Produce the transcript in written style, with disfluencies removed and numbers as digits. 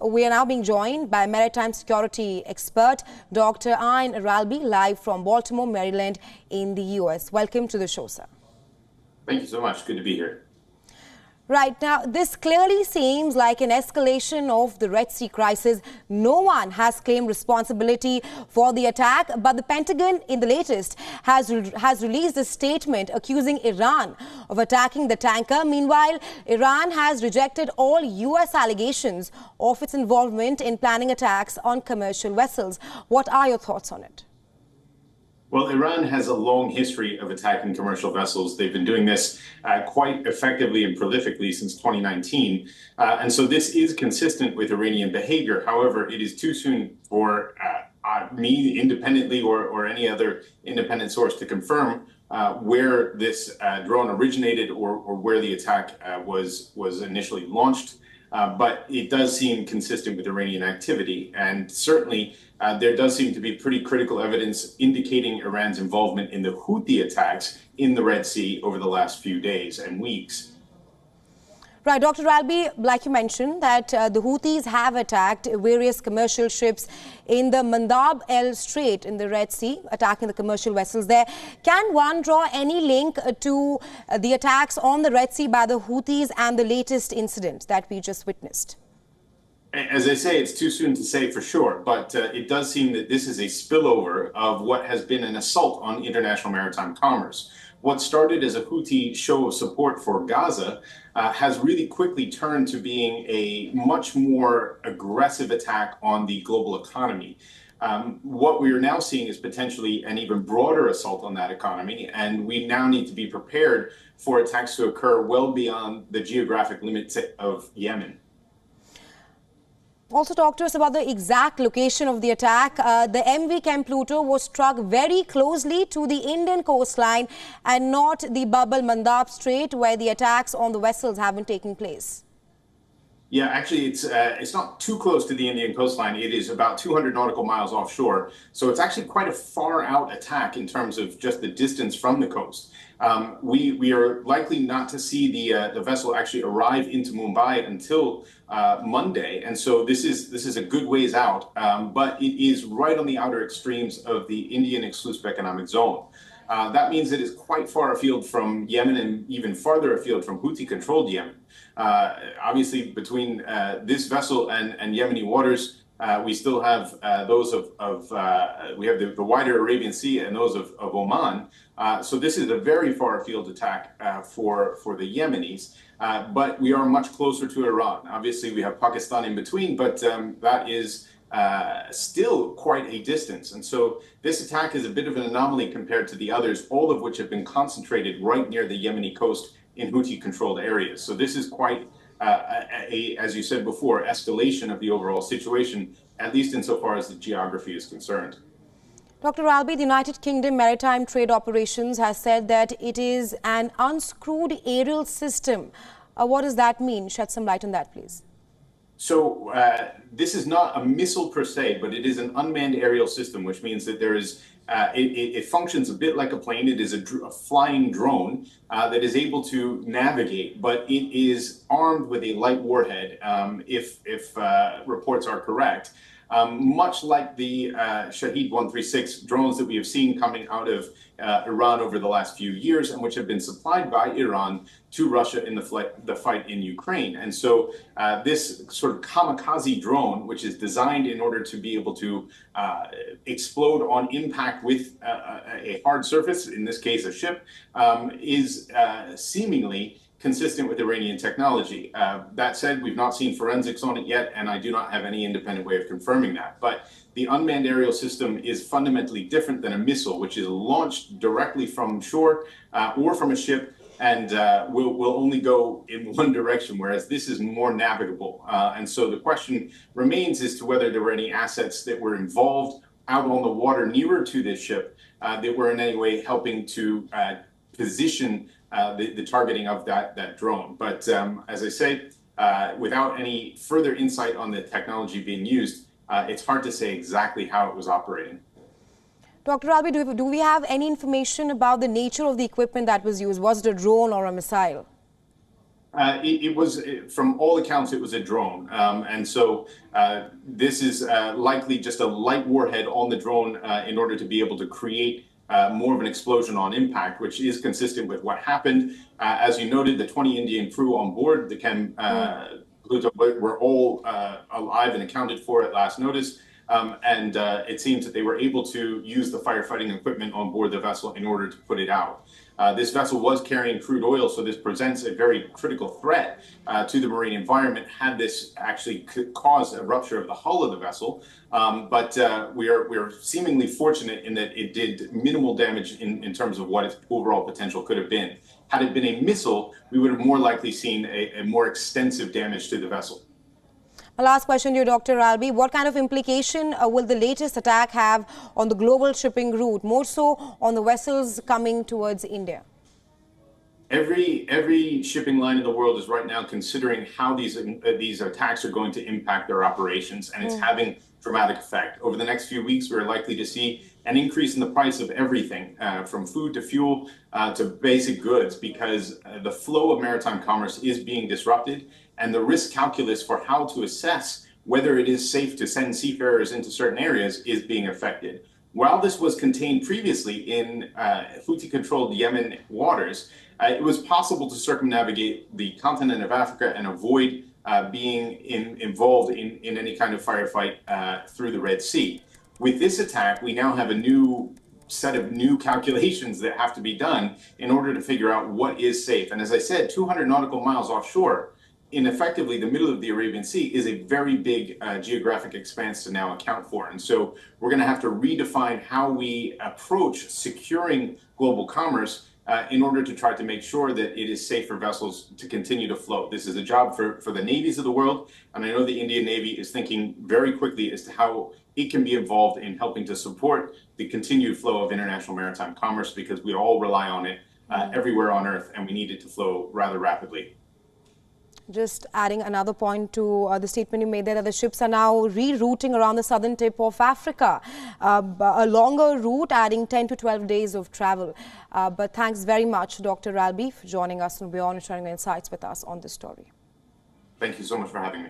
we are now being joined by maritime security expert Dr. Ian Ralby, live from Baltimore, Maryland in the US. Welcome to the show, sir. Thank you so much. Good to be here. Right, now this clearly seems like an escalation of the Red Sea crisis. No one has claimed responsibility for the attack, but the Pentagon in the latest has released a statement accusing Iran of attacking the tanker. Meanwhile, Iran has rejected all US allegations of its involvement in planning attacks on commercial vessels. What are your thoughts on it? Well, Iran has a long history of attacking commercial vessels. They've been doing this quite effectively and prolifically since 2019. And so this is consistent with Iranian behavior. However, it is too soon for me independently or any other independent source to confirm where this drone originated or where the attack was initially launched. But it does seem consistent with Iranian activity. And certainly there does seem to be pretty critical evidence indicating Iran's involvement in the Houthi attacks in the Red Sea over the last few days and weeks. Right, Dr. Ralby, like you mentioned, that the Houthis have attacked various commercial ships in the Mandab El Strait in the Red Sea, attacking the commercial vessels there. Can one draw any link to the attacks on the Red Sea by the Houthis and the latest incident that we just witnessed? As I say, it's too soon to say for sure, but it does seem that this is a spillover of what has been an assault on international maritime commerce. What started as a Houthi show of support for Gaza has really quickly turned to being a much more aggressive attack on the global economy. What we are now seeing is potentially an even broader assault on that economy, and we now need to be prepared for attacks to occur well beyond the geographic limits of Yemen. Also talk to us about the exact location of the attack. The MV Kem Pluto was struck very closely to the Indian coastline and not the Bab el-Mandab Strait, where the attacks on the vessels have been taking place. Yeah, actually, it's not too close to the Indian coastline. It is about 200 nautical miles offshore. So it's actually quite a far out attack in terms of just the distance from the coast. We are likely not to see the vessel actually arrive into Mumbai until Monday, and so this is a good ways out. But it is right on the outer extremes of the Indian exclusive economic zone. That means it is quite far afield from Yemen and even farther afield from Houthi-controlled Yemen. Obviously, between this vessel and Yemeni waters, we still have those we have the wider Arabian Sea and those of Oman. So this is a very far afield attack for the Yemenis, but we are much closer to Iran. Obviously, we have Pakistan in between, but that is still quite a distance. And so this attack is a bit of an anomaly compared to the others, all of which have been concentrated right near the Yemeni coast in Houthi-controlled areas. So this is quite, as you said before, escalation of the overall situation, at least insofar as the geography is concerned. Dr. Ralby, the United Kingdom Maritime Trade Operations has said that it is an unscrewed aerial system. What does that mean? Shed some light on that, please. So this is not a missile per se, but it is an unmanned aerial system, which means that there is it functions a bit like a plane. It is a flying drone that is able to navigate, but it is armed with a light warhead, if reports are correct. Much like the Shahed 136 drones that we have seen coming out of Iran over the last few years, and which have been supplied by Iran to Russia in the fight in Ukraine. And so this sort of kamikaze drone, which is designed in order to be able to explode on impact with a hard surface, in this case a ship, is seemingly consistent with Iranian technology. That said, we've not seen forensics on it yet, and I do not have any independent way of confirming that. But the unmanned aerial system is fundamentally different than a missile, which is launched directly from shore or from a ship and will only go in one direction, whereas this is more navigable. And so the question remains as to whether there were any assets that were involved out on the water nearer to this ship that were in any way helping to position the targeting of that drone. But as I say, without any further insight on the technology being used, it's hard to say exactly how it was operating. Dr. Ralby, do we have any information about the nature of the equipment that was used? Was it a drone or a missile? It was, from all accounts, it was a drone. And so this is likely just a light warhead on the drone in order to be able to create more of an explosion on impact, which is consistent with what happened. As you noted, the 20 Indian crew on board the Pluto were all alive and accounted for at last notice. And it seems that they were able to use the firefighting equipment on board the vessel in order to put it out. This vessel was carrying crude oil, so this presents a very critical threat to the marine environment had this actually caused a rupture of the hull of the vessel. But we are seemingly fortunate in that it did minimal damage in terms of what its overall potential could have been. Had it been a missile, we would have more likely seen a more extensive damage to the vessel. My last question to you, Dr. Albi. What kind of implication will the latest attack have on the global shipping route, more so on the vessels coming towards India? Every shipping line in the world is right now considering how these attacks are going to impact their operations, and it's having dramatic effect. Over the next few weeks, we're likely to see an increase in the price of everything, from food to fuel to basic goods, because the flow of maritime commerce is being disrupted, and the risk calculus for how to assess whether it is safe to send seafarers into certain areas is being affected. While this was contained previously in Houthi-controlled Yemen waters, it was possible to circumnavigate the continent of Africa and avoid being involved in any kind of firefight through the Red Sea. With this attack, we now have a new set of new calculations that have to be done in order to figure out what is safe. And as I said, 200 nautical miles offshore, in effectively the middle of the Arabian Sea, is a very big geographic expanse to now account for. And so we're going to have to redefine how we approach securing global commerce in order to try to make sure that it is safe for vessels to continue to float. This is a job for the navies of the world, and I know the Indian Navy is thinking very quickly as to how it can be involved in helping to support the continued flow of international maritime commerce, because we all rely on it everywhere on Earth, and we need it to flow rather rapidly. Just adding another point to the statement you made there, that the ships are now rerouting around the southern tip of Africa, a longer route adding 10 to 12 days of travel. But thanks very much, Dr. Albi, for joining us on WION and sharing your insights with us on this story. Thank you so much for having me.